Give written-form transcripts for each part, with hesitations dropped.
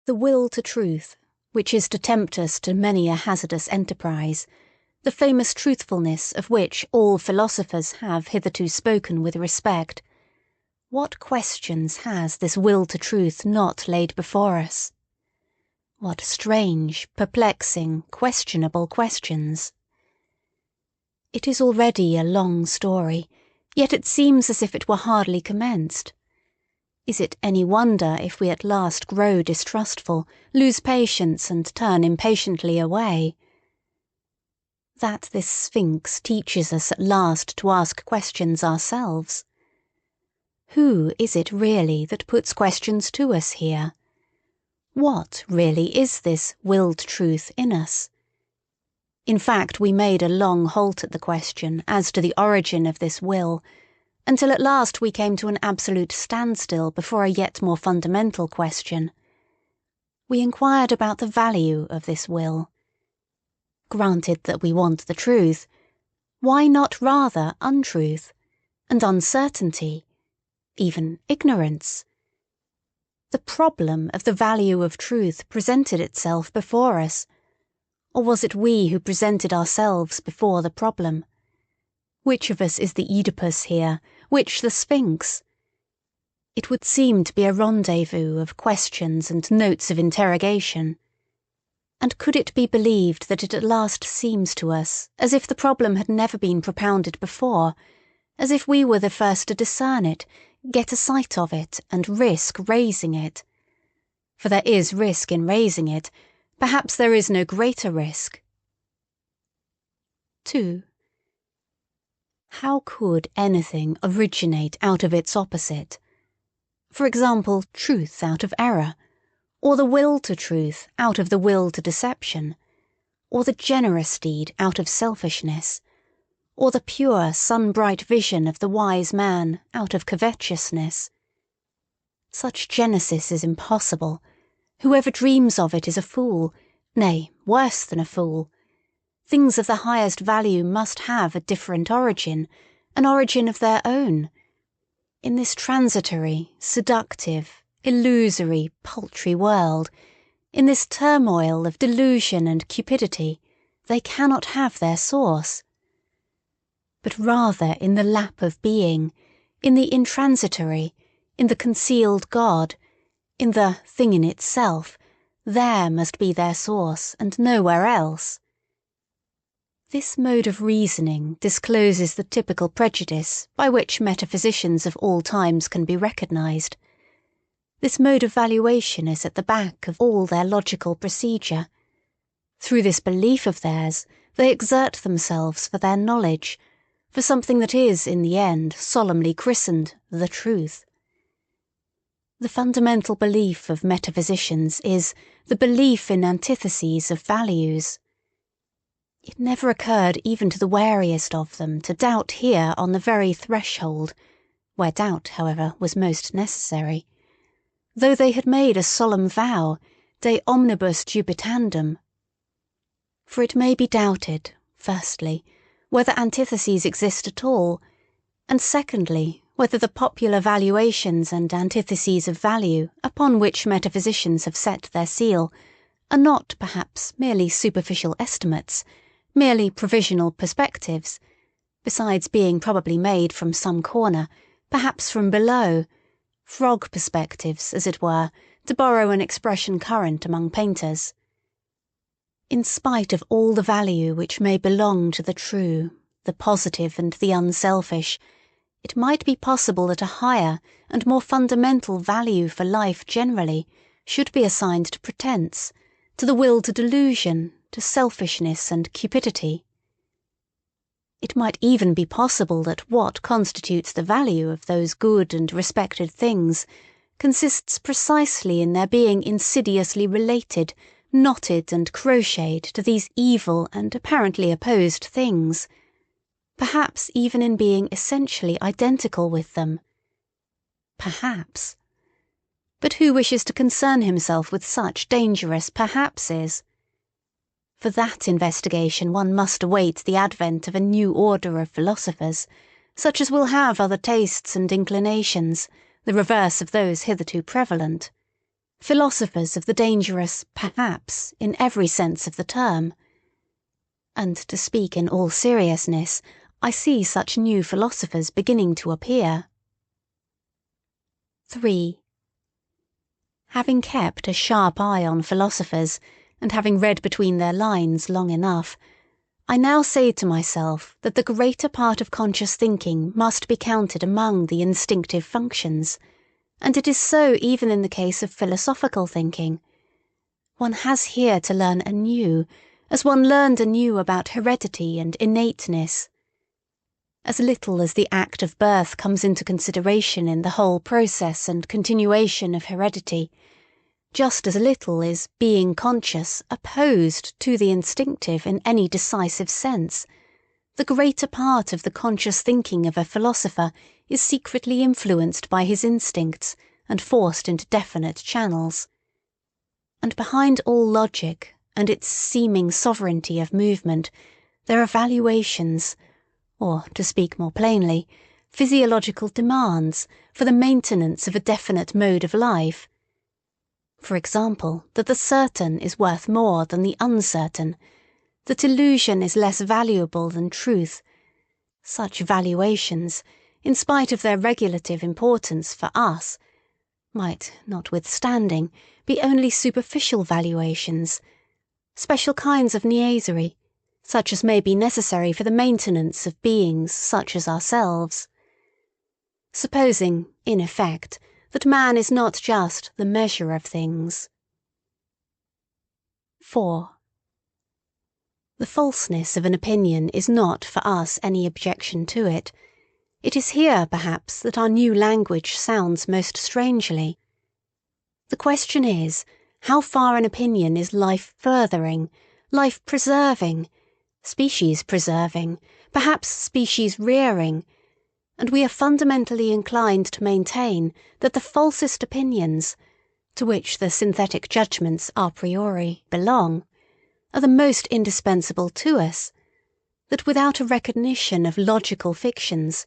The will to truth, which is to tempt us to many a hazardous enterprise, the famous truthfulness of which all philosophers have hitherto spoken with respect, what questions has this will to truth not laid before us? What strange, perplexing, questionable questions! It is already a long story, yet it seems as if it were hardly commenced. Is it any wonder if we at last grow distrustful, lose patience, and turn impatiently away? That this Sphinx teaches us at last to ask questions ourselves. Who is it really that puts questions to us here? What really is this willed truth in us? In fact, we made a long halt at the question as to the origin of this will, until at last we came to an absolute standstill before a yet more fundamental question. We inquired about the value of this will. Granted that we want the truth, why not rather untruth, and uncertainty, even ignorance? The problem of the value of truth presented itself before us, or was it we who presented ourselves before the problem? Which of us is the Oedipus here, which the Sphinx? It would seem to be a rendezvous of questions and notes of interrogation. And could it be believed that it at last seems to us as if the problem had never been propounded before, as if we were the first to discern it, get a sight of it, and risk raising it? For there is risk in raising it, perhaps there is no greater risk. 2. How could anything originate out of its opposite? For example, truth out of error, or the will to truth out of the will to deception, or the generous deed out of selfishness, or the pure sun-bright vision of the wise man out of covetousness. Such genesis is impossible. Whoever dreams of it is a fool, nay, worse than a fool. Things of the highest value must have a different origin, an origin of their own. In this transitory, seductive, illusory, paltry world, in this turmoil of delusion and cupidity, they cannot have their source. But rather in the lap of being, in the intransitory, in the concealed God, in the thing in itself, there must be their source, and nowhere else. This mode of reasoning discloses the typical prejudice by which metaphysicians of all times can be recognised. This mode of valuation is at the back of all their logical procedure. Through this belief of theirs, they exert themselves for their knowledge, for something that is, in the end, solemnly christened the truth. The fundamental belief of metaphysicians is the belief in antitheses of values. It never occurred even to the wariest of them to doubt here on the very threshold, where doubt, however, was most necessary, though they had made a solemn vow, de omnibus dubitandum. For it may be doubted, firstly, whether antitheses exist at all, and secondly, whether the popular valuations and antitheses of value upon which metaphysicians have set their seal are not, perhaps, merely superficial estimates, merely provisional perspectives, besides being probably made from some corner, perhaps from below, frog perspectives, as it were, to borrow an expression current among painters. In spite of all the value which may belong to the true, the positive and the unselfish, it might be possible that a higher and more fundamental value for life generally should be assigned to pretence, to the will to delusion, to selfishness and cupidity. It might even be possible that what constitutes the value of those good and respected things consists precisely in their being insidiously related, knotted and crocheted to these evil and apparently opposed things, perhaps even in being essentially identical with them. Perhaps. But who wishes to concern himself with such dangerous perhapses? For that investigation one must await the advent of a new order of philosophers, such as will have other tastes and inclinations, the reverse of those hitherto prevalent. philosophers of the dangerous perhaps in every sense of the term. And to speak in all seriousness, I see such new philosophers beginning to appear. 3. Having kept a sharp eye on philosophers, and having read between their lines long enough, I now say to myself that the greater part of conscious thinking must be counted among the instinctive functions, and it is so even in the case of philosophical thinking. One has here to learn anew, as one learned anew about heredity and innateness. As little as the act of birth comes into consideration in the whole process and continuation of heredity, just as little is being conscious opposed to the instinctive in any decisive sense, the greater part of the conscious thinking of a philosopher is secretly influenced by his instincts and forced into definite channels. And behind all logic and its seeming sovereignty of movement, there are valuations, or, to speak more plainly, physiological demands for the maintenance of a definite mode of life. For example, that the certain is worth more than the uncertain, that illusion is less valuable than truth. Such valuations, in spite of their regulative importance for us, might, notwithstanding, be only superficial valuations, special kinds of niaiserie, such as may be necessary for the maintenance of beings such as ourselves. Supposing, in effect, that man is not just the measure of things. 4. The falseness of an opinion is not for us any objection to it. It is here, perhaps, that our new language sounds most strangely. The question is, how far an opinion is life-furthering, life-preserving, species-preserving, perhaps species-rearing, and we are fundamentally inclined to maintain that the falsest opinions, to which the synthetic judgments a priori belong, are the most indispensable to us, that without a recognition of logical fictions,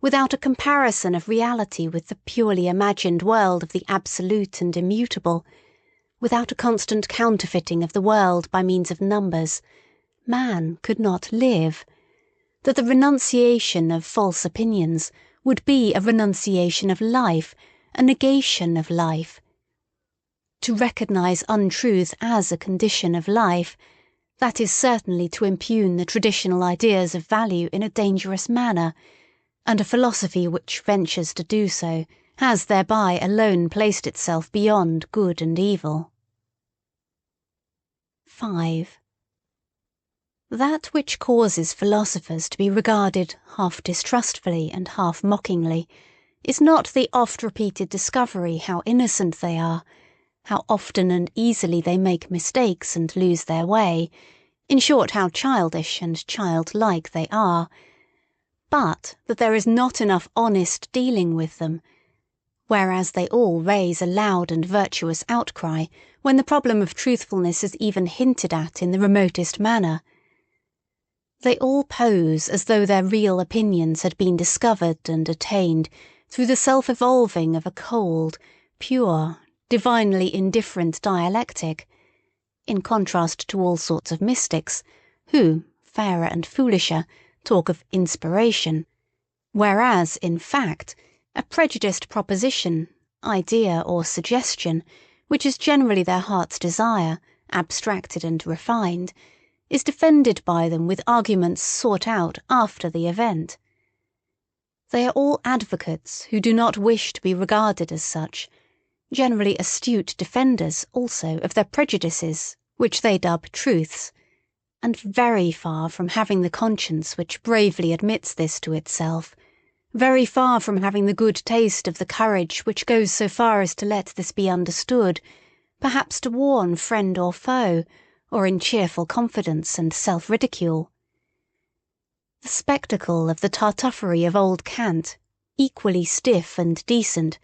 without a comparison of reality with the purely imagined world of the absolute and immutable, without a constant counterfeiting of the world by means of numbers, man could not live, that the renunciation of false opinions would be a renunciation of life, a negation of life. To recognise untruth as a condition of life, that is certainly to impugn the traditional ideas of value in a dangerous manner, and a philosophy which ventures to do so has thereby alone placed itself beyond good and evil. 5. That which causes philosophers to be regarded half distrustfully and half mockingly is not the oft-repeated discovery how innocent they are, how often and easily they make mistakes and lose their way, in short how childish and childlike they are, but that there is not enough honest dealing with them, whereas they all raise a loud and virtuous outcry when the problem of truthfulness is even hinted at in the remotest manner. They all pose as though their real opinions had been discovered and attained through the self-evolving of a cold, pure, divinely indifferent dialectic, in contrast to all sorts of mystics, who, fairer and foolisher, talk of inspiration, whereas, in fact, a prejudiced proposition, idea or suggestion, which is generally their heart's desire, abstracted and refined, is defended by them with arguments sought out after the event. They are all advocates who do not wish to be regarded as such, generally astute defenders also of their prejudices, which they dub truths, and very far from having the conscience which bravely admits this to itself, very far from having the good taste of the courage which goes so far as to let this be understood, perhaps to warn friend or foe, or in cheerful confidence and self-ridicule. The spectacle of the tartuffery of old Kant, equally stiff and decent,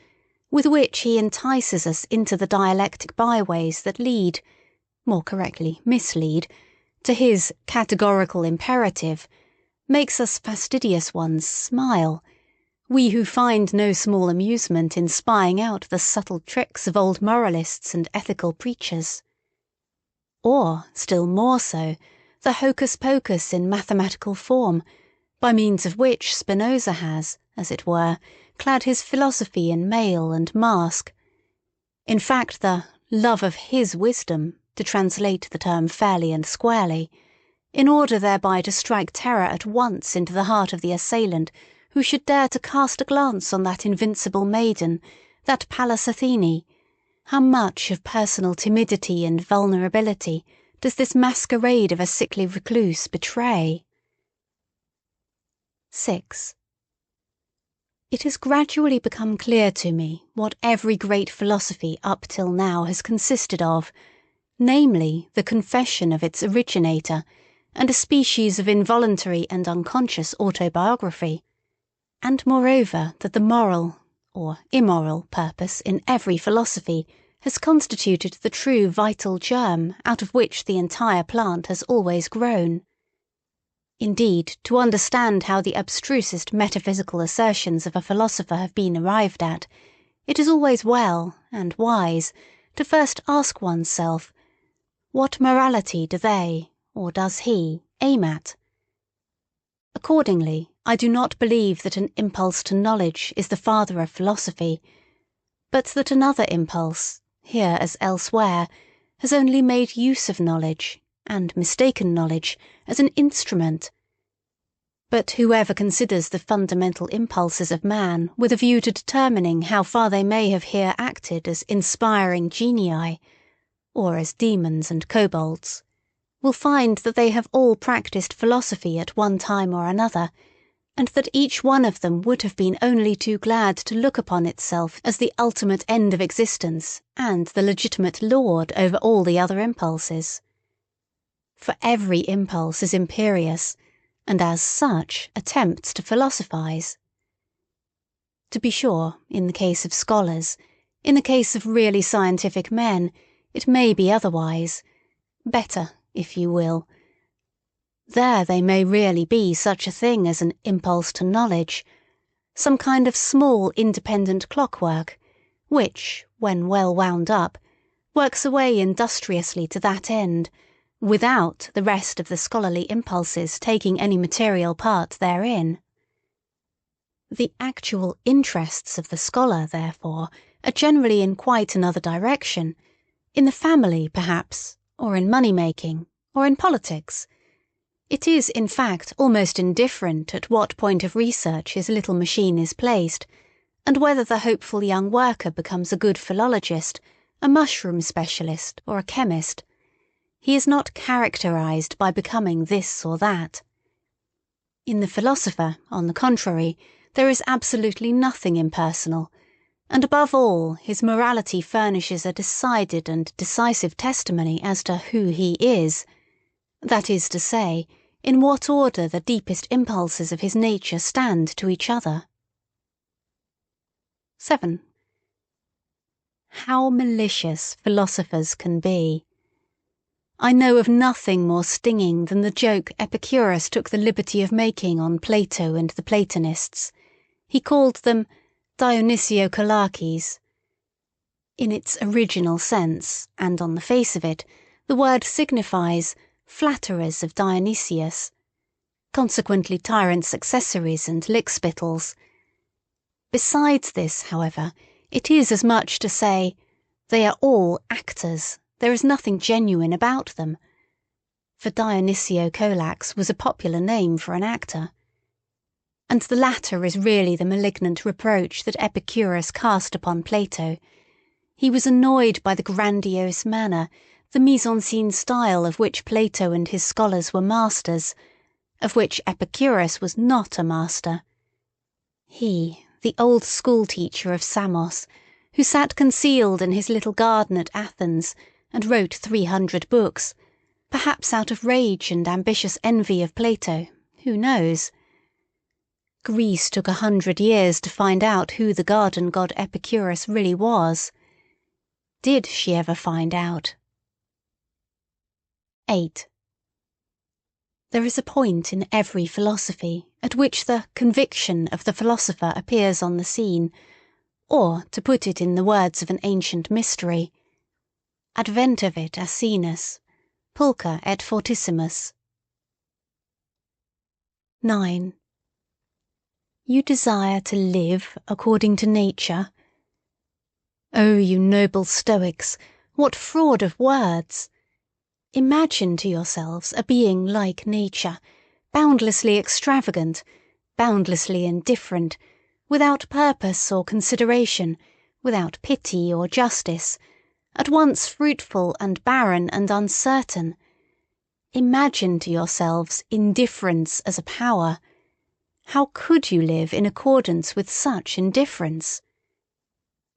with which he entices us into the dialectic byways that lead, more correctly mislead, to his categorical imperative, makes us fastidious ones smile, we who find no small amusement in spying out the subtle tricks of old moralists and ethical preachers. Or, still more so, the hocus-pocus in mathematical form, by means of which Spinoza has, as it were, clad his philosophy in mail and mask. In fact, the love of his wisdom, to translate the term fairly and squarely, in order thereby to strike terror at once into the heart of the assailant who should dare to cast a glance on that invincible maiden, that Pallas Athene. How much of personal timidity and vulnerability does this masquerade of a sickly recluse betray? 6. It has gradually become clear to me what every great philosophy up till now has consisted of, namely the confession of its originator, and a species of involuntary and unconscious autobiography, and moreover that the moral, or immoral, purpose in every philosophy has constituted the true vital germ out of which the entire plant has always grown. Indeed, to understand how the abstrusest metaphysical assertions of a philosopher have been arrived at, it is always well, and wise, to first ask oneself, what morality do they, or does he, aim at? Accordingly, I do not believe that an impulse to knowledge is the father of philosophy, but that another impulse, here as elsewhere, has only made use of knowledge, and mistaken knowledge, as an instrument. But whoever considers the fundamental impulses of man with a view to determining how far they may have here acted as inspiring genii, or as demons and kobolds, will find that they have all practised philosophy at one time or another, and that each one of them would have been only too glad to look upon itself as the ultimate end of existence and the legitimate lord over all the other impulses. For every impulse is imperious, and as such attempts to philosophize. To be sure, in the case of scholars, in the case of really scientific men, it may be otherwise, better, if you will. There they may really be such a thing as an impulse to knowledge, some kind of small independent clockwork, which, when well wound up, works away industriously to that end, without the rest of the scholarly impulses taking any material part therein. The actual interests of the scholar, therefore, are generally in quite another direction, in the family, perhaps, or in money-making, or in politics. It is, in fact, almost indifferent at what point of research his little machine is placed, and whether the hopeful young worker becomes a good philologist, a mushroom specialist, or a chemist. He is not characterised by becoming this or that. In the philosopher, on the contrary, there is absolutely nothing impersonal, and above all his morality furnishes a decided and decisive testimony as to who he is, that is to say, in what order the deepest impulses of his nature stand to each other. 7. How malicious philosophers can be. I know of nothing more stinging than the joke Epicurus took the liberty of making on Plato and the Platonists. He called them Dionysiokolakes. In its original sense, and on the face of it, the word signifies flatterers of Dionysius, consequently tyrants' accessories and lickspittles. Besides this, however, it is as much to say, they are all actors, there is nothing genuine about them. For Dionysio-Colax was a popular name for an actor. And the latter is really the malignant reproach that Epicurus cast upon Plato. He was annoyed by the grandiose manner, the mise-en-scène style of which Plato and his scholars were masters, of which Epicurus was not a master. He, the old school-teacher of Samos, who sat concealed in his little garden at Athens, and wrote 300 books, perhaps out of rage and ambitious envy of Plato, who knows? Greece took 100 years to find out who the garden god Epicurus really was. Did she ever find out? 8. There is a point in every philosophy at which the conviction of the philosopher appears on the scene, or, to put it in the words of an ancient mystery, adventavit asinus, pulcher et fortissimus. 9. You desire to live according to nature? Oh, you noble Stoics, what fraud of words! Imagine to yourselves a being like nature, boundlessly extravagant, boundlessly indifferent, without purpose or consideration, without pity or justice, at once fruitful and barren and uncertain. Imagine to yourselves indifference as a power. How could you live in accordance with such indifference?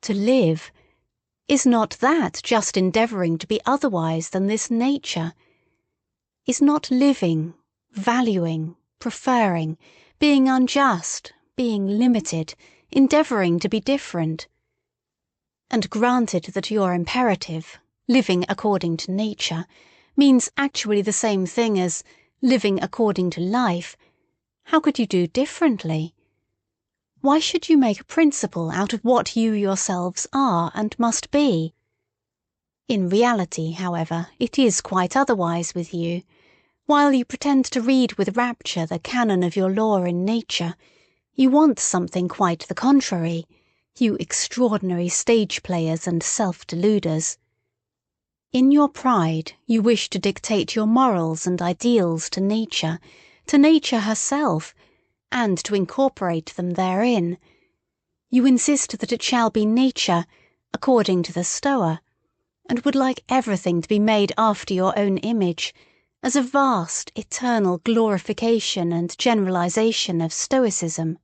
To live, is not that just endeavouring to be otherwise than this nature? Is not living, valuing, preferring, being unjust, being limited, endeavouring to be different? And granted that your imperative, living according to nature, means actually the same thing as living according to life, how could you do differently? Why should you make a principle out of what you yourselves are and must be? In reality, however, it is quite otherwise with you. While you pretend to read with rapture the canon of your law in nature, you want something quite the contrary, you extraordinary stage players and self-deluders. In your pride, you wish to dictate your morals and ideals to nature herself, and to incorporate them therein. You insist that it shall be nature, according to the Stoa, and would like everything to be made after your own image, as a vast, eternal glorification and generalization of Stoicism.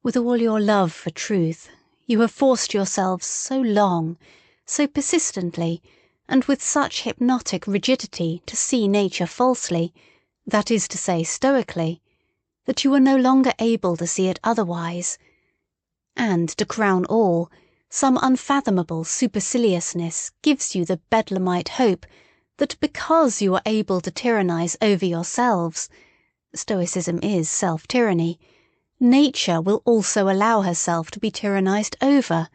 With all your love for truth, you have forced yourselves so long, so persistently, and with such hypnotic rigidity to see nature falsely, that is to say stoically, that you are no longer able to see it otherwise. And, to crown all, some unfathomable superciliousness gives you the bedlamite hope that because you are able to tyrannize over yourselves, Stoicism is self-tyranny, nature will also allow herself to be tyrannized over.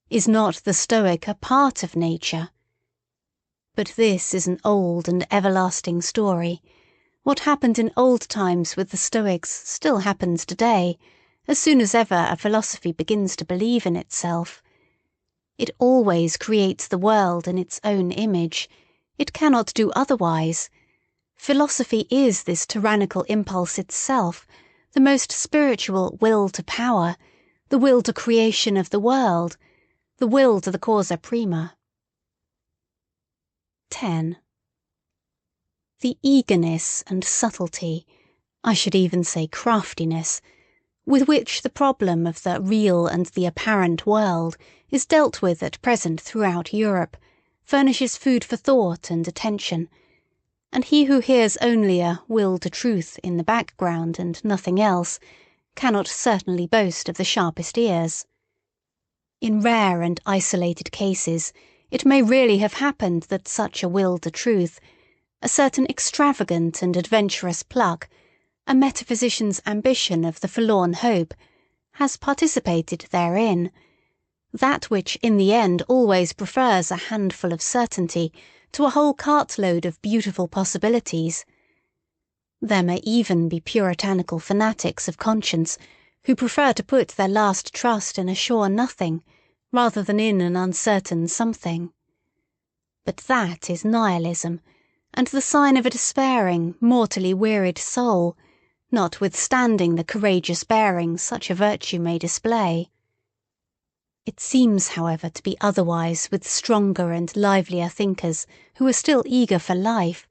Is not the Stoic a part of nature? But this is an old and everlasting story. What happened in old times with the Stoics still happens today, as soon as ever a philosophy begins to believe in itself. It always creates the world in its own image. It cannot do otherwise. Philosophy is this tyrannical impulse itself, the most spiritual will to power, the will to creation of the world, the will to the causa prima. 10. The eagerness and subtlety, I should even say craftiness, with which the problem of the real and the apparent world is dealt with at present throughout Europe, furnishes food for thought and attention, and he who hears only a will to truth in the background and nothing else, cannot certainly boast of the sharpest ears. In rare and isolated cases, it may really have happened that such a will to truth, a certain extravagant and adventurous pluck, a metaphysician's ambition of the forlorn hope, has participated therein, that which in the end always prefers a handful of certainty to a whole cartload of beautiful possibilities. There may even be puritanical fanatics of conscience who prefer to put their last trust in a sure nothing rather than in an uncertain something. But that is nihilism, and the sign of a despairing, mortally wearied soul, notwithstanding the courageous bearing such a virtue may display. It seems, however, to be otherwise with stronger and livelier thinkers who are still eager for life,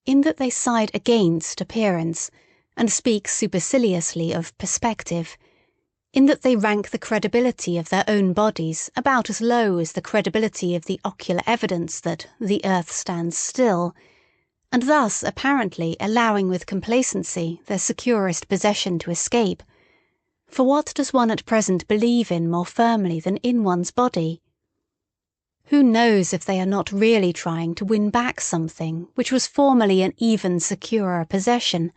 in that they side against appearance, and speak superciliously of perspective, in that they rank the credibility of their own bodies about as low as the credibility of the ocular evidence that the earth stands still, and thus apparently allowing with complacency their securest possession to escape. For what does one at present believe in more firmly than in one's body? Who knows if they are not really trying to win back something which was formerly an even securer possession,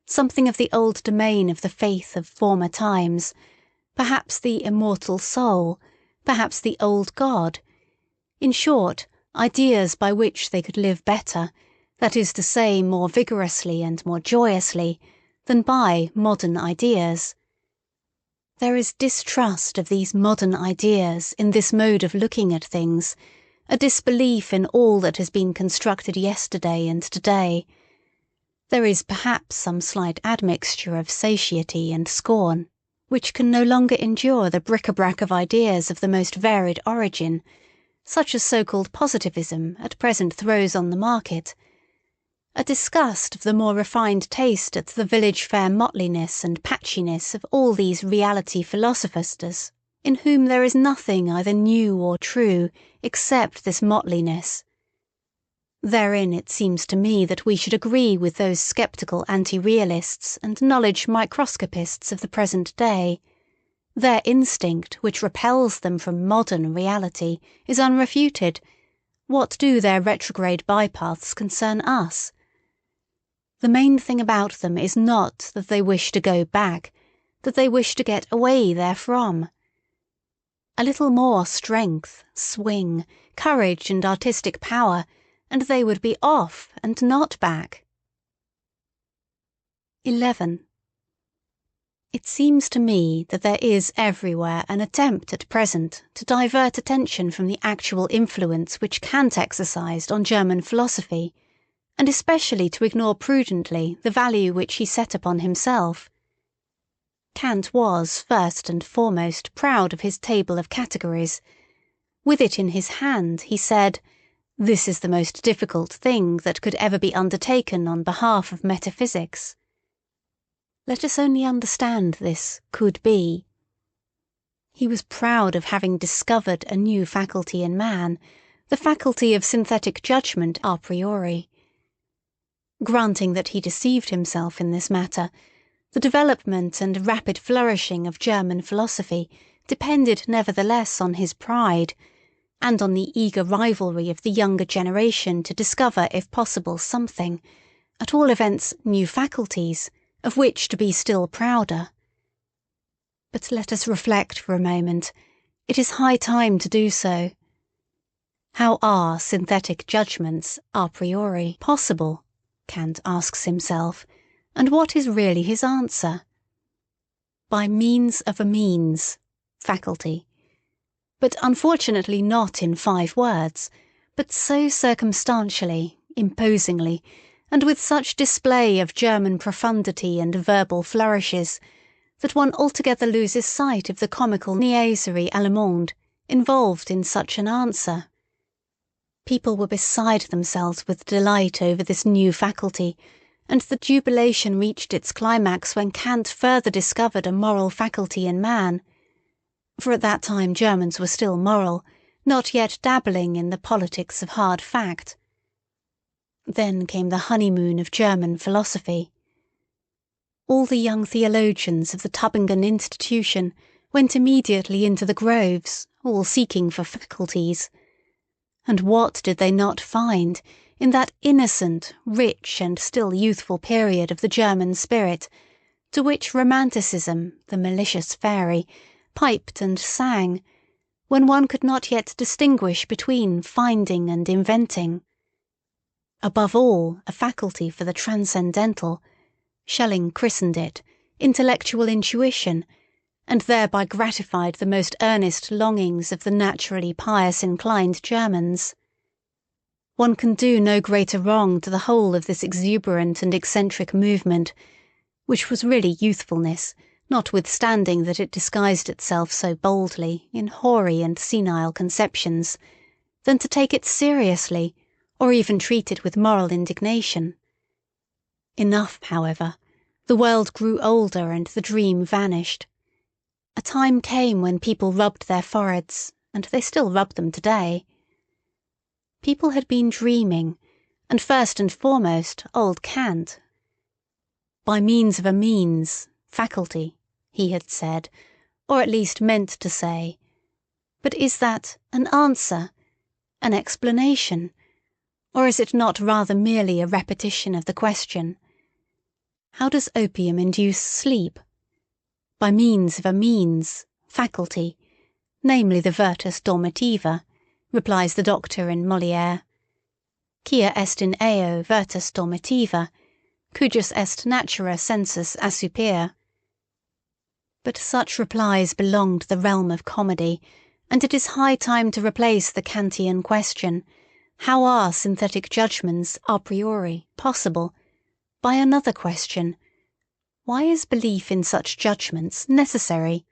something of the old domain of the faith of former times, perhaps the immortal soul, perhaps the old God, in short, ideas by which they could live better, that is to say more vigorously and more joyously, than by modern ideas. There is distrust of these modern ideas in this mode of looking at things, a disbelief in all that has been constructed yesterday and today. There is perhaps some slight admixture of satiety and scorn, which can no longer endure the bric-a-brac of ideas of the most varied origin, such as so-called positivism at present throws on the market, a disgust of the more refined taste at the village fair mottliness and patchiness of all these reality philosophers, in whom there is nothing either new or true except this mottliness. Therein it seems to me that we should agree with those sceptical anti-realists and knowledge microscopists of the present day. Their instinct, which repels them from modern reality, is unrefuted. What do their retrograde bypaths concern us? The main thing about them is not that they wish to go back, that they wish to get away therefrom. A little more strength, swing, courage and artistic power, and they would be off and not back. 11. It seems to me that there is everywhere an attempt at present to divert attention from the actual influence which Kant exercised on German philosophy, and especially to ignore prudently the value which he set upon himself. Kant was, first and foremost, proud of his table of categories. With it in his hand, he said, "This is the most difficult thing that could ever be undertaken on behalf of metaphysics." Let us only understand this could be. He was proud of having discovered a new faculty in man, the faculty of synthetic judgment a priori. Granting that he deceived himself in this matter, the development and rapid flourishing of German philosophy depended nevertheless on his pride, and on the eager rivalry of the younger generation to discover if possible something, at all events new faculties, of which to be still prouder. But let us reflect for a moment. It is high time to do so. How are synthetic judgments a priori possible? Kant asks himself, and what is really his answer? By means of a means, faculty. But unfortunately not in 5 words, but so circumstantially, imposingly, and with such display of German profundity and verbal flourishes, that one altogether loses sight of the comical niaiserie allemande involved in such an answer. People were beside themselves with delight over this new faculty, and the jubilation reached its climax when Kant further discovered a moral faculty in man. For at that time Germans were still moral, not yet dabbling in the politics of hard fact. Then came the honeymoon of German philosophy. All the young theologians of the Tübingen institution went immediately into the groves, all seeking for faculties. And what did they not find in that innocent, rich and still youthful period of the German spirit, to which romanticism, the malicious fairy, piped and sang, when one could not yet distinguish between finding and inventing? Above all, a faculty for the transcendental, Schelling christened it, intellectual intuition, and thereby gratified the most earnest longings of the naturally pious-inclined Germans. One can do no greater wrong to the whole of this exuberant and eccentric movement, which was really youthfulness, notwithstanding that it disguised itself so boldly in hoary and senile conceptions, than to take it seriously, or even treat it with moral indignation. Enough, however, the world grew older and the dream vanished. A time came when people rubbed their foreheads, and they still rub them today. People had been dreaming, and first and foremost old Kant. By means of a means, faculty, he had said, or at least meant to say. But is that an answer, An explanation? Or is it not rather merely a repetition of the question? How does opium induce sleep? By means of a means, faculty, namely the virtus dormitiva, replies the doctor in Molière. Quia est in eo virtus dormitiva, cujus est natura sensus assoupir. But such replies belong to the realm of comedy, and it is high time to replace the Kantian question, how are synthetic judgments a priori possible, by another question, why is belief in such judgments necessary?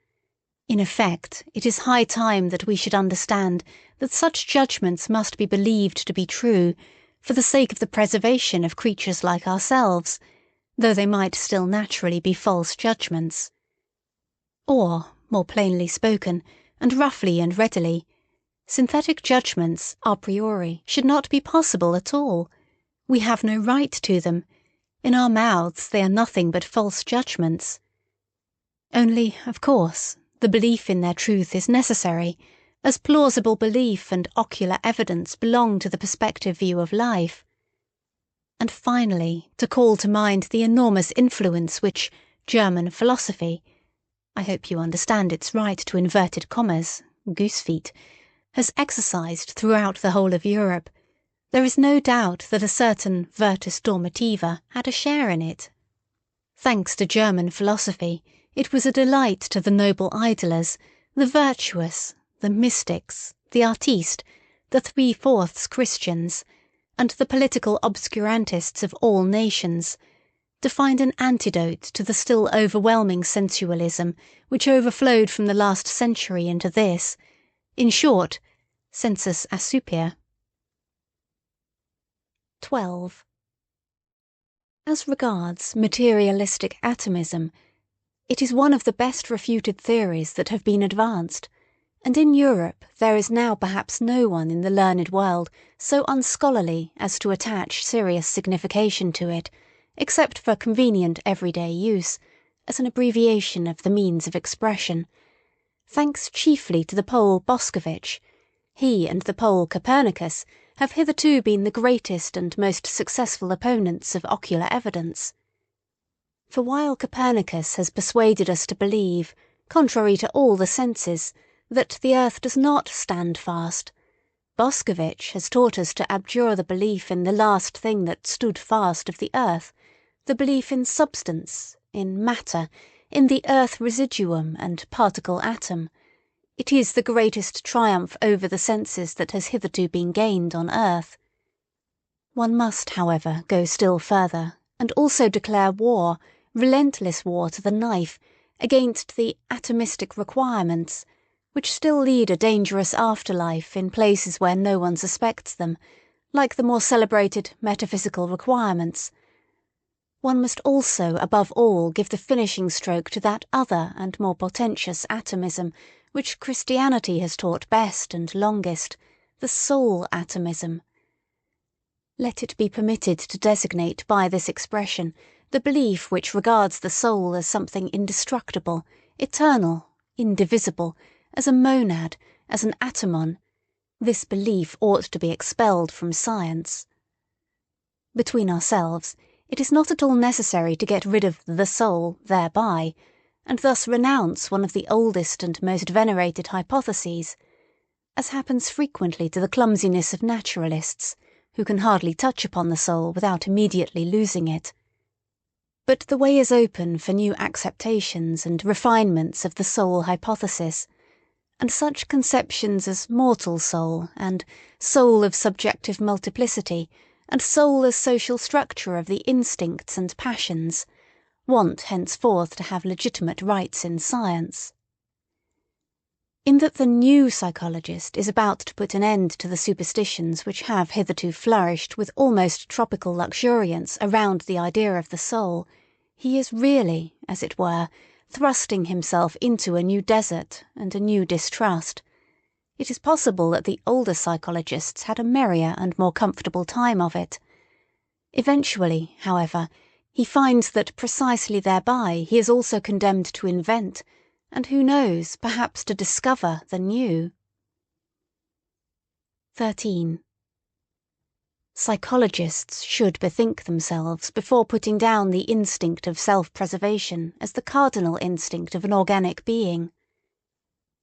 In effect, it is high time that we should understand that such judgments must be believed to be true for the sake of the preservation of creatures like ourselves, though they might still naturally be false judgments. Or, more plainly spoken, and roughly and readily, synthetic judgments a priori should not be possible at all. We have no right to them. In our mouths they are nothing but false judgments. Only, of course, the belief in their truth is necessary, as plausible belief and ocular evidence belong to the perspective view of life. And finally, to call to mind the enormous influence which German philosophy, I hope you understand its right to inverted commas, goosefeet, has exercised throughout the whole of Europe, there is no doubt that a certain virtus dormitiva had a share in it. Thanks to German philosophy, it was a delight to the noble idlers, the virtuous, the mystics, the artistes, the three-fourths Christians, and the political obscurantists of all nations, to find an antidote to the still overwhelming sensualism which overflowed from the last century into this, in short, sensus assoupir. 12. As regards materialistic atomism, it is one of the best refuted theories that have been advanced, and in Europe there is now perhaps no one in the learned world so unscholarly as to attach serious signification to it, except for convenient everyday use, as an abbreviation of the means of expression, thanks chiefly to the Pole Boskowicz. He and the Pole Copernicus have hitherto been the greatest and most successful opponents of ocular evidence. For while Copernicus has persuaded us to believe, contrary to all the senses, that the earth does not stand fast, Boskowicz has taught us to abjure the belief in the last thing that stood fast of the earth, the belief in substance, in matter, in the earth residuum and particle atom. It is the greatest triumph over the senses that has hitherto been gained on earth. One must, however, go still further, and also declare war, relentless war to the knife, against the atomistic requirements, which still lead a dangerous afterlife in places where no one suspects them, like the more celebrated metaphysical requirements. One must also, above all, give the finishing stroke to that other and more portentous atomism which Christianity has taught best and longest, the soul atomism. Let it be permitted to designate by this expression the belief which regards the soul as something indestructible, eternal, indivisible, as a monad, as an atomon. This belief ought to be expelled from science. Between ourselves, it is not at all necessary to get rid of the soul thereby, and thus renounce one of the oldest and most venerated hypotheses, as happens frequently to the clumsiness of naturalists, who can hardly touch upon the soul without immediately losing it. But the way is open for new acceptations and refinements of the soul hypothesis, and such conceptions as mortal soul and soul of subjective multiplicity and soul as social structure of the instincts and passions want henceforth to have legitimate rights in science. In that the new psychologist is about to put an end to the superstitions which have hitherto flourished with almost tropical luxuriance around the idea of the soul, he is really, as it were, thrusting himself into a new desert and a new distrust. It is possible that the older psychologists had a merrier and more comfortable time of it. Eventually, however, he finds that precisely thereby he is also condemned to invent, and who knows, perhaps to discover the new. 13. Psychologists should bethink themselves before putting down the instinct of self-preservation as the cardinal instinct of an organic being.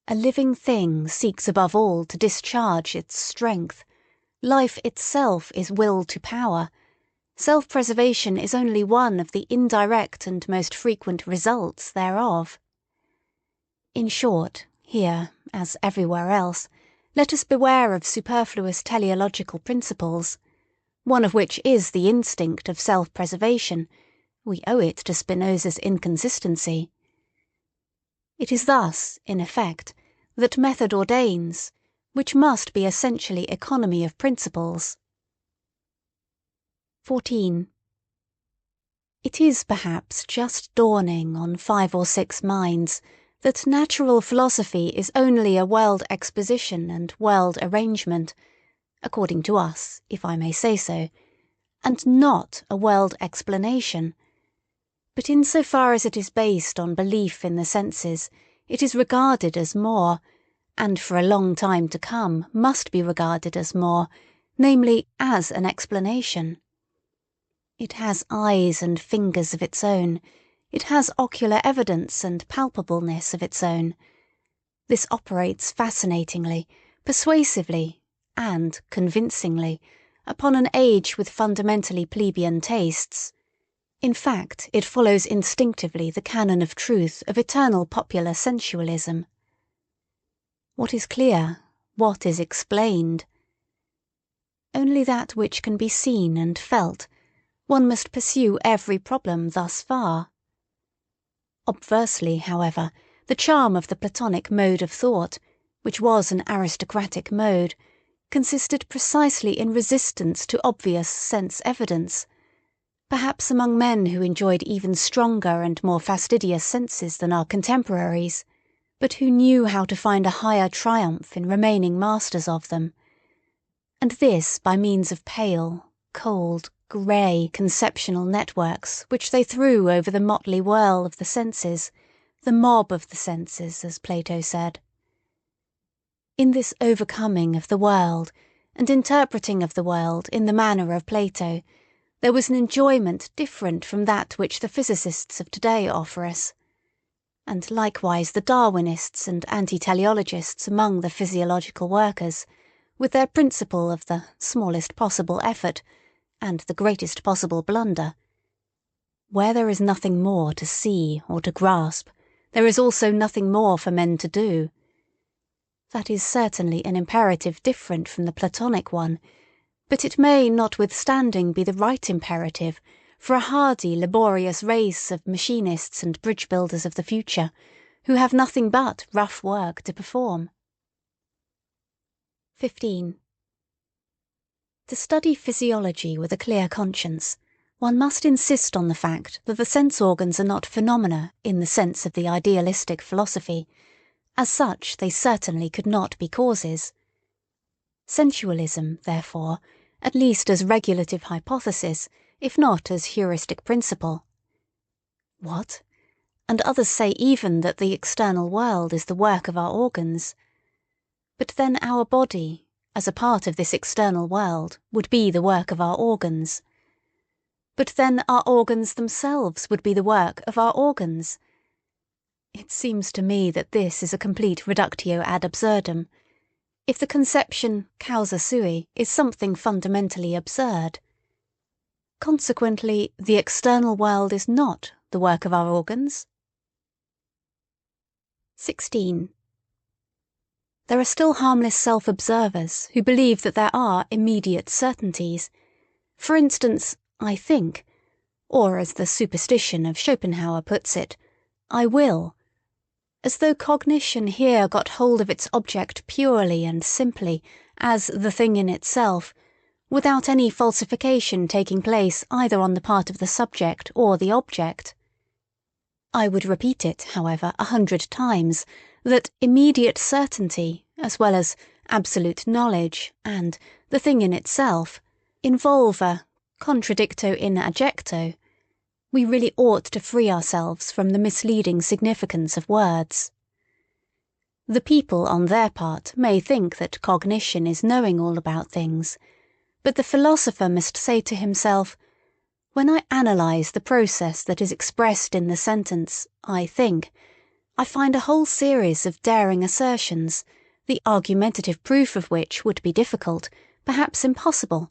A living thing seeks above all to discharge its strength. Life itself is will to power. Self-preservation is only one of the indirect and most frequent results thereof. In short, here, as everywhere else, let us beware of superfluous teleological principles, one of which is the instinct of self-preservation. We owe it to Spinoza's inconsistency. It is thus, in effect, that method ordains, which must be essentially economy of principles. 14. It is perhaps just dawning on 5 or 6 minds that natural philosophy is only a world exposition and world arrangement, according to us, if I may say so, and not a world explanation. But in so far as it is based on belief in the senses, it is regarded as more, and for a long time to come must be regarded as more, namely as an explanation. It has eyes and fingers of its own. It has ocular evidence and palpableness of its own. This operates fascinatingly, persuasively, and convincingly upon an age with fundamentally plebeian tastes. In fact, it follows instinctively the canon of truth of eternal popular sensualism. What is clear? What is explained? Only that which can be seen and felt. One must pursue every problem thus far. Obversely, however, the charm of the Platonic mode of thought, which was an aristocratic mode, consisted precisely in resistance to obvious sense evidence, perhaps among men who enjoyed even stronger and more fastidious senses than our contemporaries, but who knew how to find a higher triumph in remaining masters of them, and this by means of pale, cold, grey conceptional networks which they threw over the motley whirl of the senses, the mob of the senses, as Plato said. In this overcoming of the world and interpreting of the world in the manner of Plato, there was an enjoyment different from that which the physicists of today offer us, and likewise the Darwinists and anti-teleologists among the physiological workers, with their principle of the smallest possible effort and the greatest possible blunder. Where there is nothing more to see or to grasp, there is also nothing more for men to do. That is certainly an imperative different from the Platonic one, but it may notwithstanding be the right imperative for a hardy, laborious race of machinists and bridge builders of the future, who have nothing but rough work to perform. 15. To study physiology with a clear conscience, one must insist on the fact that the sense organs are not phenomena in the sense of the idealistic philosophy. As such, they certainly could not be causes. Sensualism, therefore, at least as regulative hypothesis, if not as heuristic principle. What? And others say even that the external world is the work of our organs. But then our body, as a part of this external world, would be the work of our organs. But then our organs themselves would be the work of our organs. It seems to me that this is a complete reductio ad absurdum. If the conception causa sui is something fundamentally absurd. Consequently, the external world is not the work of our organs. 16. There are still harmless self-observers who believe that there are immediate certainties. For instance, I think, or as the superstition of Schopenhauer puts it, I will, as though cognition here got hold of its object purely and simply as the thing in itself, without any falsification taking place either on the part of the subject or the object. I would repeat it, however, 100 times, that immediate certainty, as well as absolute knowledge and the thing in itself, involve a contradicto in adjecto. We really ought to free ourselves from the misleading significance of words. The people on their part may think that cognition is knowing all about things, but the philosopher must say to himself, when I analyse the process that is expressed in the sentence, I think, I find a whole series of daring assertions, the argumentative proof of which would be difficult, perhaps impossible.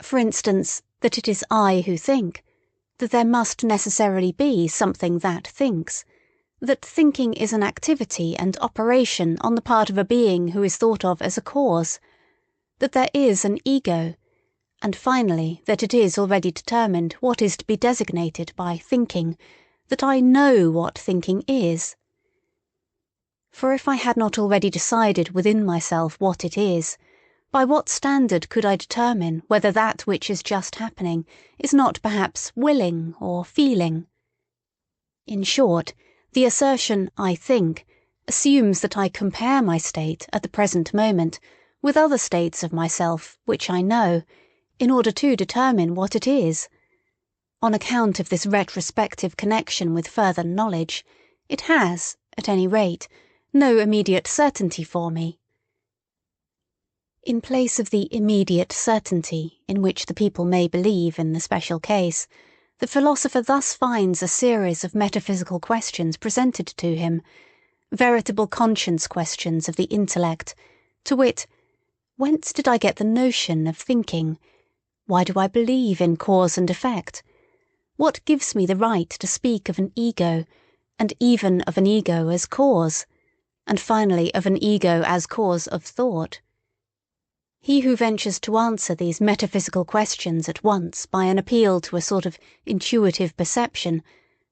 For instance, that it is I who think, that there must necessarily be something that thinks, that thinking is an activity and operation on the part of a being who is thought of as a cause, that there is an ego, and finally that it is already determined what is to be designated by thinking, that I know what thinking is. For if I had not already decided within myself what it is, by what standard could I determine whether that which is just happening is not perhaps willing or feeling? In short, the assertion I think assumes that I compare my state at the present moment with other states of myself which I know, in order to determine what it is. On account of this retrospective connection with further knowledge, it has, at any rate, no immediate certainty for me. In place of the immediate certainty in which the people may believe in the special case, the philosopher thus finds a series of metaphysical questions presented to him, veritable conscience questions of the intellect, to wit, whence did I get the notion of thinking? Why do I believe in cause and effect? What gives me the right to speak of an ego, and even of an ego as cause, and finally of an ego as cause of thought? He who ventures to answer these metaphysical questions at once by an appeal to a sort of intuitive perception,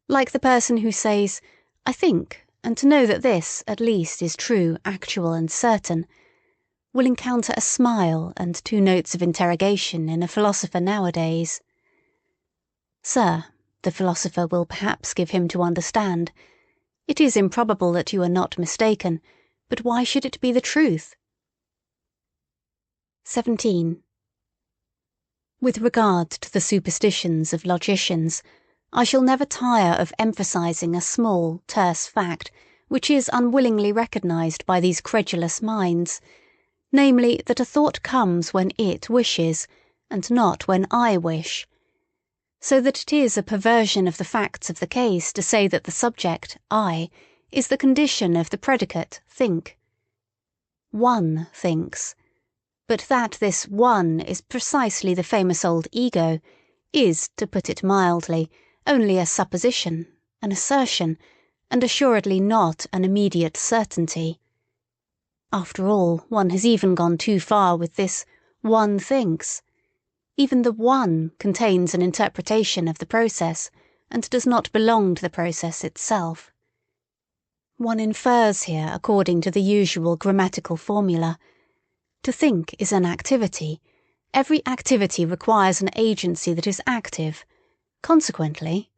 like the person who says, I think, and to know that this, at least, is true, actual and certain, will encounter a smile and two notes of interrogation in a philosopher nowadays. Sir, the philosopher will perhaps give him to understand, it is improbable that you are not mistaken, but why should it be the truth? 17. With regard to the superstitions of logicians, I shall never tire of emphasising a small, terse fact which is unwillingly recognised by these credulous minds, namely that a thought comes when it wishes, and not when I wish. So that it is a perversion of the facts of the case to say that the subject, I, is the condition of the predicate, think. One thinks. But that this one is precisely the famous old ego is, to put it mildly, only a supposition, an assertion, and assuredly not an immediate certainty. After all, one has even gone too far with this one thinks. Even the one contains an interpretation of the process, and does not belong to the process itself. One infers here according to the usual grammatical formula. To think is an activity. Every activity requires an agency that is active. Consequently,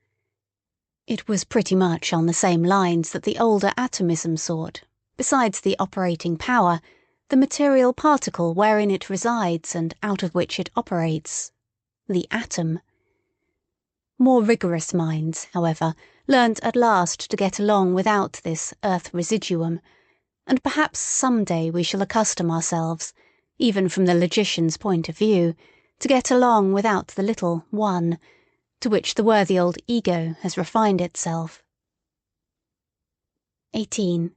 it was pretty much on the same lines that the older atomism sought, besides the operating power, the material particle wherein it resides and out of which it operates, the atom. More rigorous minds, however, learnt at last to get along without this earth residuum, and perhaps some day we shall accustom ourselves, even from the logician's point of view, to get along without the little one, to which the worthy old ego has refined itself. 18.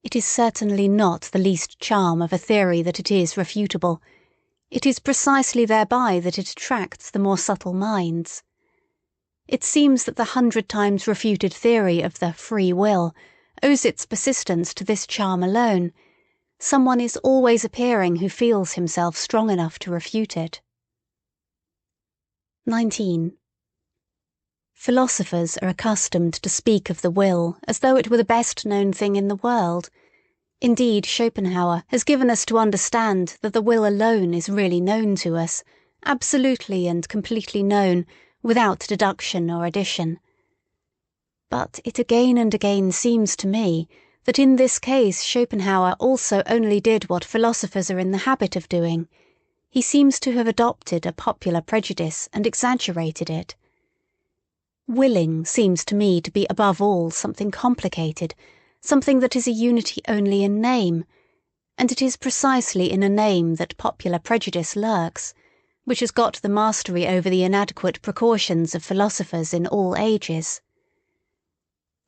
It is certainly not the least charm of a theory that it is refutable. It is precisely thereby that it attracts the more subtle minds. It seems that the 100 times refuted theory of the free will owes its persistence to this charm alone. Someone is always appearing who feels himself strong enough to refute it. 19. Philosophers are accustomed to speak of the will as though it were the best known thing in the world. Indeed, Schopenhauer has given us to understand that the will alone is really known to us, absolutely and completely known, without deduction or addition. But it again and again seems to me that in this case Schopenhauer also only did what philosophers are in the habit of doing. He seems to have adopted a popular prejudice and exaggerated it. Willing seems to me to be above all something complicated, something that is a unity only in name, and it is precisely in a name that popular prejudice lurks, which has got the mastery over the inadequate precautions of philosophers in all ages.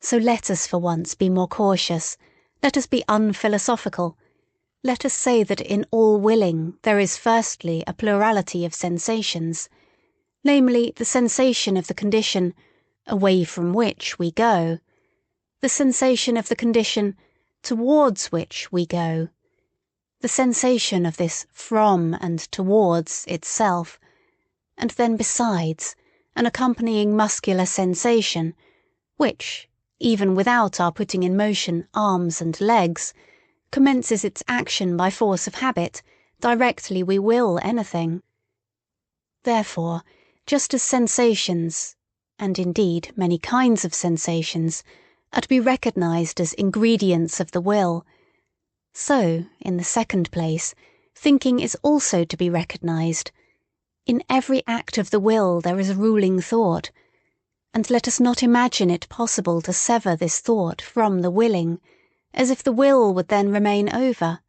So let us for once be more cautious, let us be unphilosophical, let us say that in all willing there is firstly a plurality of sensations, namely the sensation of the condition away from which we go, the sensation of the condition towards which we go, the sensation of this from and towards itself, and then besides an accompanying muscular sensation, which, even without our putting in motion arms and legs, commences its action by force of habit directly we will anything. Therefore, just as sensations, and indeed many kinds of sensations, are to be recognised as ingredients of the will, so, in the second place, thinking is also to be recognised. In every act of the will there is a ruling thought, and let us not imagine it possible to sever this thought from the willing, as if the will would then remain over.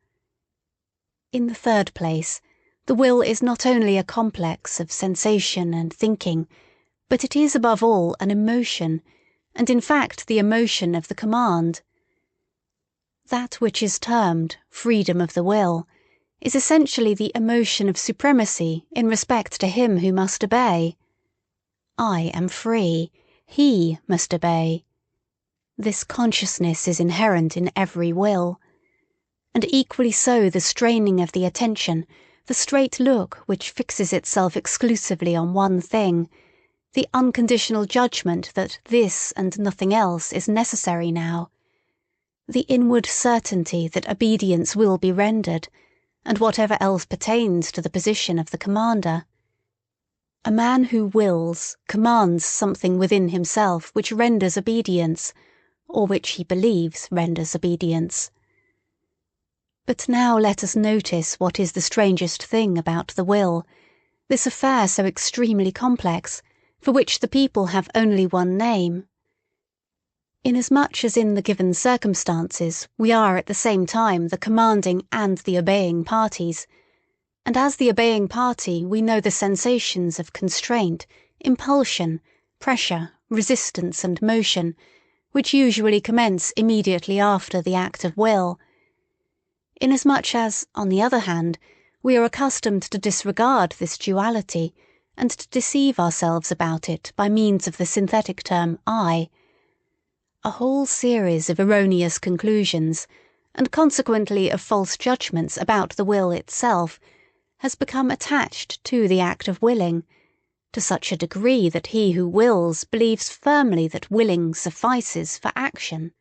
In the third place, the will is not only a complex of sensation and thinking, but it is above all an emotion, and in fact the emotion of the command. That which is termed freedom of the will is essentially the emotion of supremacy in respect to him who must obey. I am free, he must obey. This consciousness is inherent in every will. And equally so the straining of the attention, the straight look which fixes itself exclusively on one thing, the unconditional judgment that this and nothing else is necessary now, the inward certainty that obedience will be rendered, and whatever else pertains to the position of the commander. A man who wills commands something within himself which renders obedience, or which he believes renders obedience. But now let us notice what is the strangest thing about the will, this affair so extremely complex, for which the people have only one name. Inasmuch as in the given circumstances we are at the same time the commanding and the obeying parties, and as the obeying party we know the sensations of constraint, impulsion, pressure, resistance and motion, which usually commence immediately after the act of will. Inasmuch as, on the other hand, we are accustomed to disregard this duality and to deceive ourselves about it by means of the synthetic term I, a whole series of erroneous conclusions, and consequently of false judgments about the will itself, has become attached to the act of willing, to such a degree that he who wills believes firmly that willing suffices for action.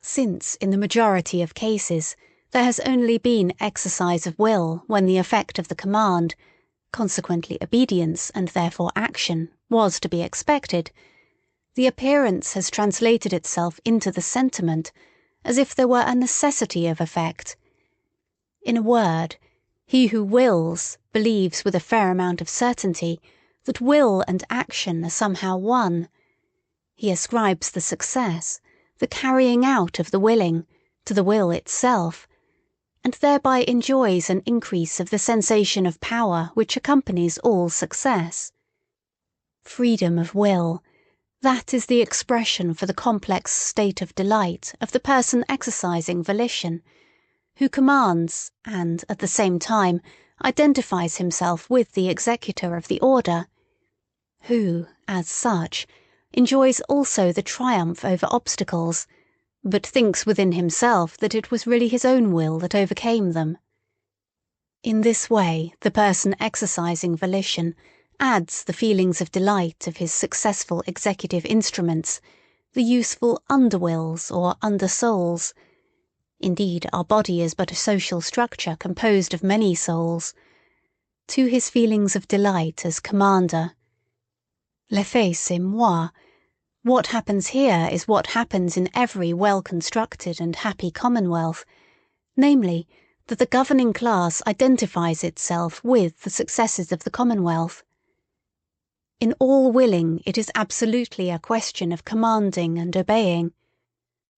Since in the majority of cases there has only been exercise of will when the effect of the command, consequently obedience and therefore action, was to be expected, the appearance has translated itself into the sentiment, as if there were a necessity of effect. In a word, he who wills believes with a fair amount of certainty that will and action are somehow one. He ascribes the success, the carrying out of the willing, to the will itself, and thereby enjoys an increase of the sensation of power which accompanies all success. Freedom of will, that is the expression for the complex state of delight of the person exercising volition, who commands and, at the same time, identifies himself with the executor of the order, who, as such, enjoys also the triumph over obstacles, but thinks within himself that it was really his own will that overcame them. In this way the person exercising volition adds the feelings of delight of his successful executive instruments, the useful underwills or undersouls. Indeed, our body is but a social structure composed of many souls, to his feelings of delight as commander. L'effet c'est moi. What happens here is what happens in every well-constructed and happy commonwealth, namely, that the governing class identifies itself with the successes of the commonwealth. In all willing it is absolutely a question of commanding and obeying.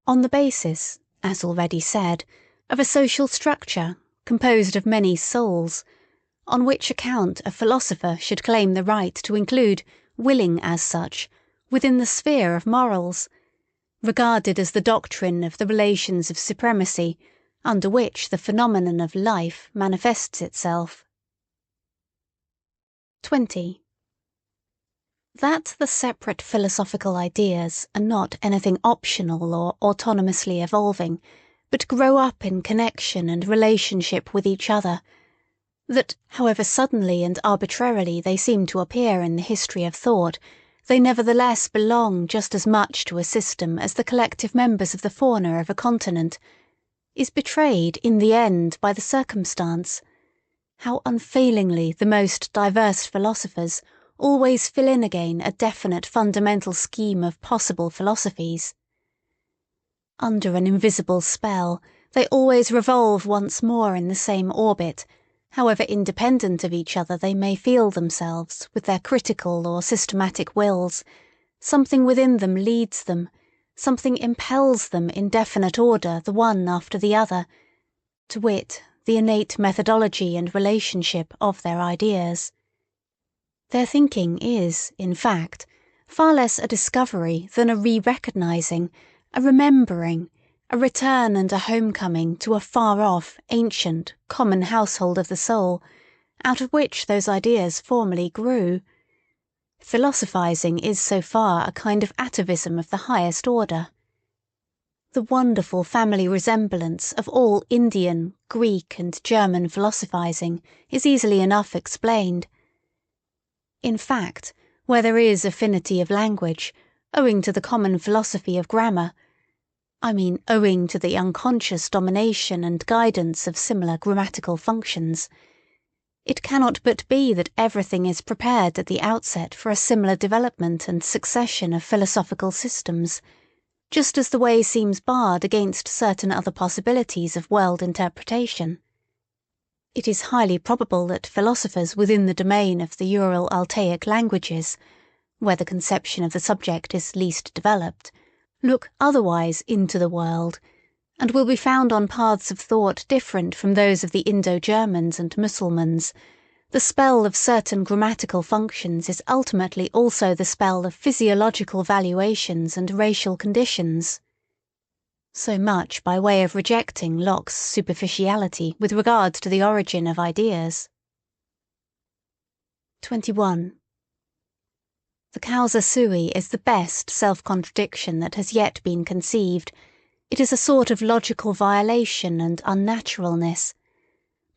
On the basis, as already said, of a social structure composed of many souls, on which account a philosopher should claim the right to include willing as such within the sphere of morals, regarded as the doctrine of the relations of supremacy under which the phenomenon of life manifests itself. 20. That the separate philosophical ideas are not anything optional or autonomously evolving, but grow up in connection and relationship with each other, that, however suddenly and arbitrarily they seem to appear in the history of thought, they nevertheless belong just as much to a system as the collective members of the fauna of a continent, is betrayed in the end by the circumstance how unfailingly the most diverse philosophers always fill in again a definite fundamental scheme of possible philosophies. Under an invisible spell, they always revolve once more in the same orbit, however independent of each other they may feel themselves with their critical or systematic wills. Something within them leads them, something impels them in definite order the one after the other, to wit, the innate methodology and relationship of their ideas. Their thinking is, in fact, far less a discovery than a re-recognising, a remembering, a return and a homecoming to a far-off, ancient, common household of the soul, out of which those ideas formerly grew. Philosophising is so far a kind of atavism of the highest order. The wonderful family resemblance of all Indian, Greek and German philosophising is easily enough explained. In fact, where there is affinity of language, owing to the common philosophy of grammar, I mean owing to the unconscious domination and guidance of similar grammatical functions, it cannot but be that everything is prepared at the outset for a similar development and succession of philosophical systems, just as the way seems barred against certain other possibilities of world interpretation. It is highly probable that philosophers within the domain of the Ural-Altaic languages, where the conception of the subject is least developed, look otherwise into the world, and will be found on paths of thought different from those of the Indo-Germans and Mussulmans. The spell of certain grammatical functions is ultimately also the spell of physiological valuations and racial conditions. So much by way of rejecting Locke's superficiality with regard to the origin of ideas. 21. The causa sui is the best self-contradiction that has yet been conceived. It is a sort of logical violation and unnaturalness.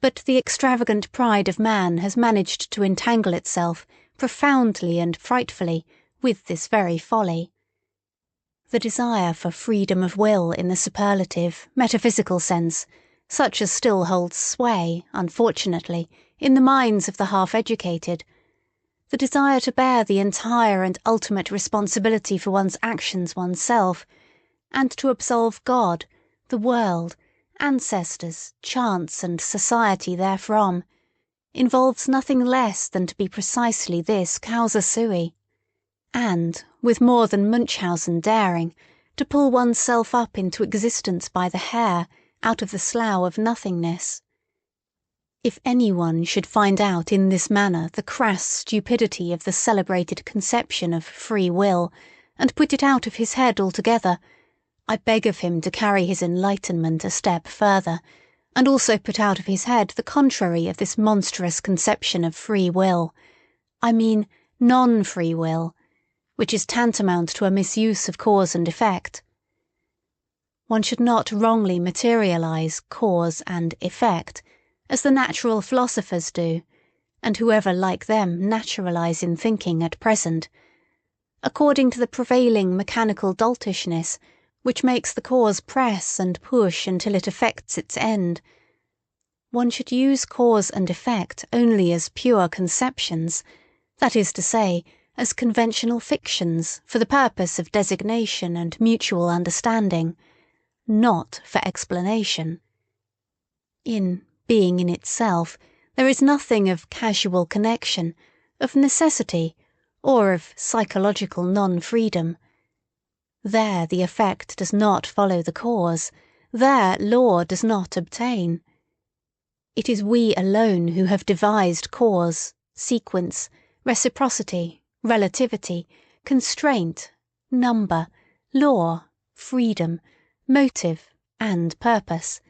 But the extravagant pride of man has managed to entangle itself, profoundly and frightfully, with this very folly. The desire for freedom of will in the superlative, metaphysical sense, such as still holds sway, unfortunately, in the minds of the half-educated, the desire to bear the entire and ultimate responsibility for one's actions oneself, and to absolve God, the world, ancestors, chance and society therefrom, involves nothing less than to be precisely this causa sui, and, with more than Munchausen daring, to pull oneself up into existence by the hair out of the slough of nothingness. If anyone should find out in this manner the crass stupidity of the celebrated conception of free will, and put it out of his head altogether, I beg of him to carry his enlightenment a step further, and also put out of his head the contrary of this monstrous conception of free will, I mean non-free will, which is tantamount to a misuse of cause and effect. One should not wrongly materialise cause and effect, as the natural philosophers do, and whoever like them naturalise in thinking at present, according to the prevailing mechanical doltishness which makes the cause press and push until it effects its end. One should use cause and effect only as pure conceptions, that is to say, as conventional fictions for the purpose of designation and mutual understanding, not for explanation. In being in itself, there is nothing of casual connection, of necessity, or of psychological non-freedom. There the effect does not follow the cause. There law does not obtain. It is we alone who have devised cause, sequence, reciprocity, relativity, constraint, number, law, freedom, motive, and purpose.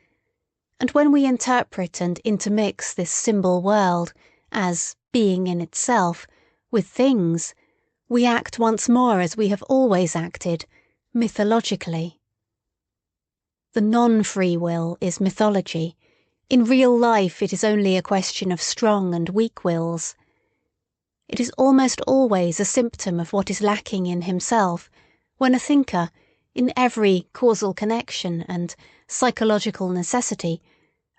And when we interpret and intermix this symbol world, as being in itself, with things, we act once more as we have always acted, mythologically. The non-free will is mythology. In real life it is only a question of strong and weak wills. It is almost always a symptom of what is lacking in himself, when a thinker, in every causal connection and psychological necessity,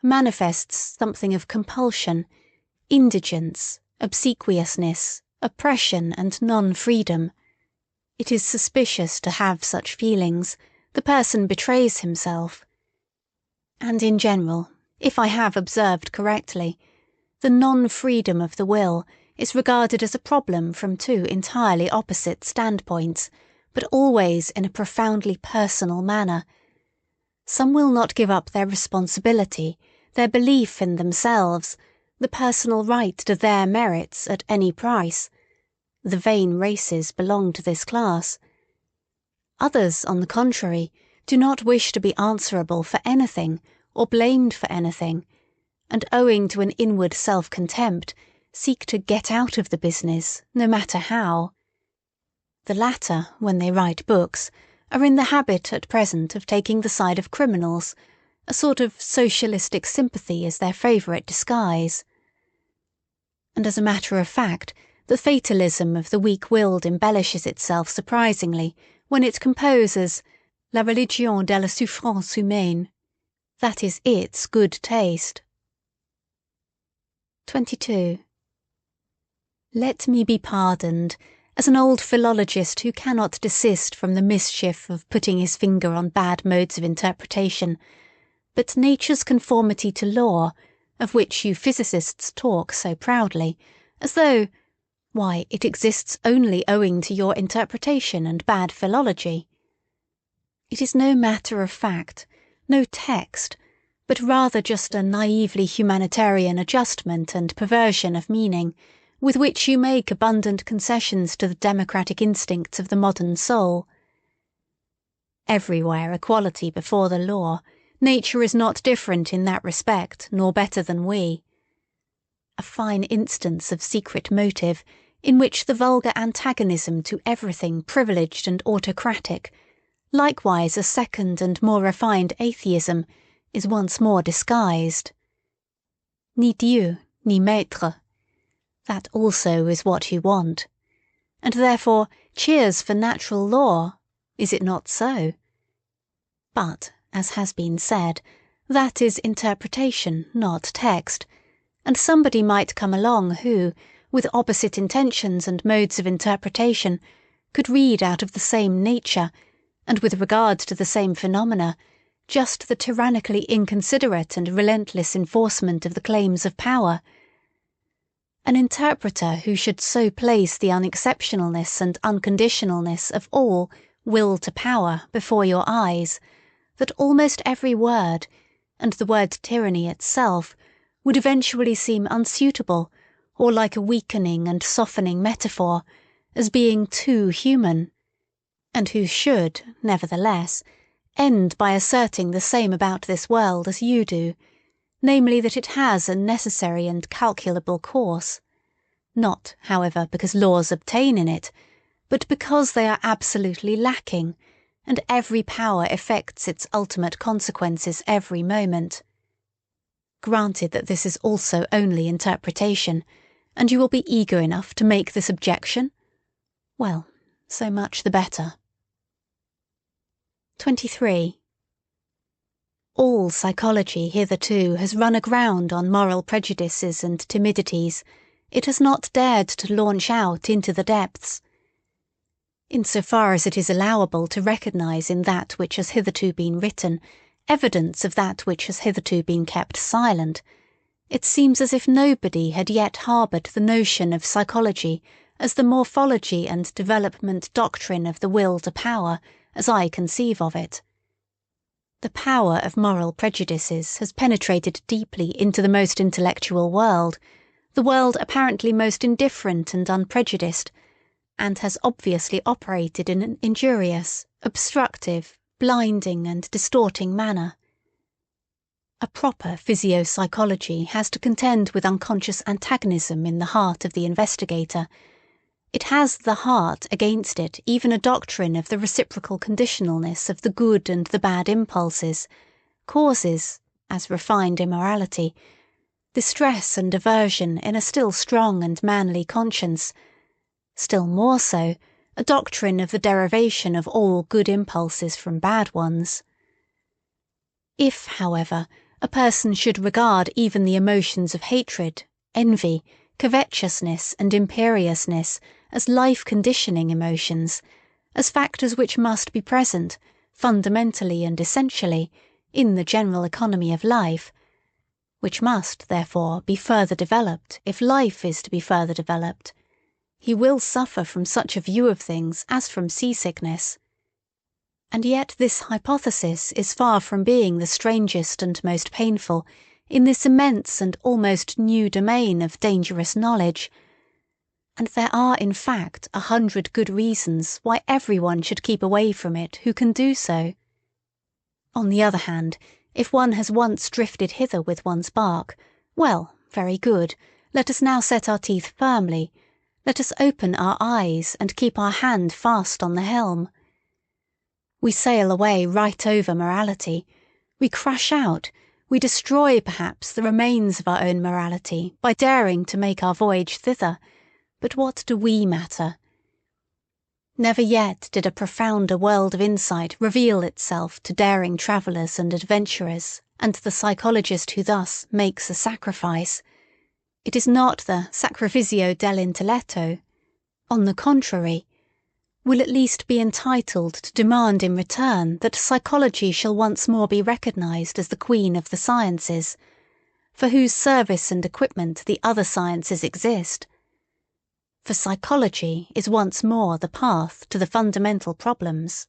manifests something of compulsion, indigence, obsequiousness, oppression and non-freedom. It is suspicious to have such feelings. The person betrays himself. And in general, if I have observed correctly, the non-freedom of the will is regarded as a problem from two entirely opposite standpoints, but always in a profoundly personal manner. Some will not give up their responsibility, their belief in themselves, the personal right to their merits at any price. The vain races belong to this class. Others, on the contrary, do not wish to be answerable for anything or blamed for anything, and owing to an inward self-contempt, seek to get out of the business, no matter how. The latter, when they write books, are in the habit at present of taking the side of criminals. A sort of socialistic sympathy is their favourite disguise. And as a matter of fact, the fatalism of the weak-willed embellishes itself surprisingly when it composes La religion de la souffrance humaine. That is its good taste. 22. Let me be pardoned, as an old philologist who cannot desist from the mischief of putting his finger on bad modes of interpretation, but nature's conformity to law, of which you physicists talk so proudly, as though, why, it exists only owing to your interpretation and bad philology. It is no matter of fact, no text, but rather just a naively humanitarian adjustment and perversion of meaning, with which you make abundant concessions to the democratic instincts of the modern soul. Everywhere equality before the law, nature is not different in that respect, nor better than we. A fine instance of secret motive, in which the vulgar antagonism to everything privileged and autocratic, likewise a second and more refined atheism, is once more disguised. Ni Dieu, ni maître. That also is what you want. And therefore, cheers for natural law. Is it not so? But, as has been said, that is interpretation, not text, and somebody might come along who, with opposite intentions and modes of interpretation, could read out of the same nature, and with regard to the same phenomena, just the tyrannically inconsiderate and relentless enforcement of the claims of power. An interpreter who should so place the unexceptionalness and unconditionalness of all will to power before your eyes, that almost every word, and the word tyranny itself, would eventually seem unsuitable, or like a weakening and softening metaphor, as being too human, and who should, nevertheless, end by asserting the same about this world as you do, namely that it has a necessary and calculable course, not, however, because laws obtain in it, but because they are absolutely lacking, and every power effects its ultimate consequences every moment. Granted that this is also only interpretation, and you will be eager enough to make this objection? Well, so much the better. 23. All psychology hitherto has run aground on moral prejudices and timidities. It has not dared to launch out into the depths. Insofar as it is allowable to recognise in that which has hitherto been written evidence of that which has hitherto been kept silent, it seems as if nobody had yet harboured the notion of psychology as the morphology and development doctrine of the will to power as I conceive of it. The power of moral prejudices has penetrated deeply into the most intellectual world, the world apparently most indifferent and unprejudiced, and has obviously operated in an injurious, obstructive, blinding and distorting manner. A proper physio-psychology has to contend with unconscious antagonism in the heart of the investigator. It has the heart against it even a doctrine of the reciprocal conditionalness of the good and the bad impulses, causes, as refined immorality, distress and aversion in a still strong and manly conscience, still more so, a doctrine of the derivation of all good impulses from bad ones. If, however, a person should regard even the emotions of hatred, envy, covetousness and imperiousness as life-conditioning emotions, as factors which must be present, fundamentally and essentially, in the general economy of life, which must, therefore, be further developed if life is to be further developed, he will suffer from such a view of things as from seasickness. And yet this hypothesis is far from being the strangest and most painful in this immense and almost new domain of dangerous knowledge, and there are in fact 100 good reasons why everyone should keep away from it who can do so. On the other hand, if one has once drifted hither with one's bark, well, very good, let us now set our teeth firmly, let us open our eyes and keep our hand fast on the helm. We sail away right over morality, we crush out, we destroy perhaps the remains of our own morality by daring to make our voyage thither, but what do we matter? Never yet did a profounder world of insight reveal itself to daring travellers and adventurers, and the psychologist who thus makes a sacrifice. It is not the sacrificio dell'intelletto. On the contrary, will at least be entitled to demand in return that psychology shall once more be recognised as the queen of the sciences, for whose service and equipment the other sciences exist. For psychology is once more the path to the fundamental problems.